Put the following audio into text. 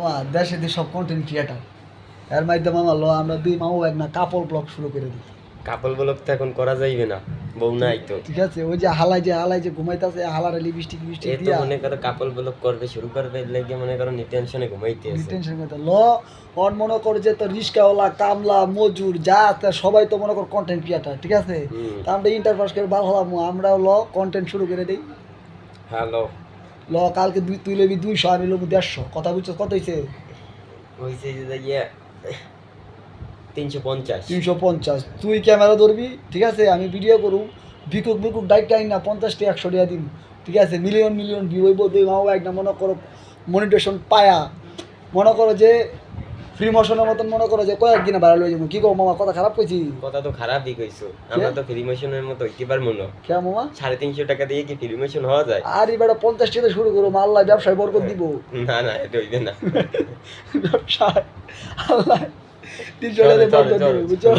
মামা দেশে সব কন্টেন্ট ক্রিয়েটার এর মাধ্যমে মামা লো আমরা দুই মামু এক না কাপল ব্লগ শুরু করে দিই। কাপল ব্লগ তো এখন করা যাইবে না, বউ নাই তো। ঠিক আছে, ওই যে হালাই যে ঘুমাইতেছে হালারে লিপস্টিক এ তো দিয়া মনে করো কাপল ব্লগ করবে শুরু করবে লেগে মনে করো টেনশনে ঘুমাইতে আছে। টেনশন করতে ল ওর মনে কর যে তোর রিস্কাওয়ালা কামলা মজুর যা আছে সবাই তো মনে কর কন্টেন্ট ক্রিয়েটার। ঠিক আছে, তা আমরা ইন্টারপাস করে ভালো হলাম, আমরাও ল কন্টেন্ট শুরু করে দিই। হ্যালো ল কালকে তুই লবি 200 আমি লব 150, কথা বুঝছো কত হইছে? হইছে যে ইয়ে 350 350। তুই ক্যামেরা ধরবি, ঠিক আছে, আমি ভিডিও করুম, বিকুক ডাইরেক্ট আইন না 50 টা 100 টাকা দিন। ঠিক আছে, মিলিয়ন ভিউ হইব, তুই মাও একটা মনে করো মনিটেশন পায়া মনে করো যে ফ্রি মোশনের মতন মনে করো যে কয়েকদিনে ভাইরাল হয়ে যাবো। কি কো মামা, কথা খারাপ কইছি? কথা তো খারাপই কইছো, আমরা তো ফ্রি মোশনের মতো হইতে পারবো না। কে মামা 350 টাকা দিয়ে কি ফ্রি মোশন হওয়া যায়? আর এবার 50 টাকা শুরু করো, আল্লাহ ব্যবসায় বরকত দিব। না না, এটা হইবে না। ব্যবসায় আল্লাহ 300 টাকা বরকত দিব, বুঝছো?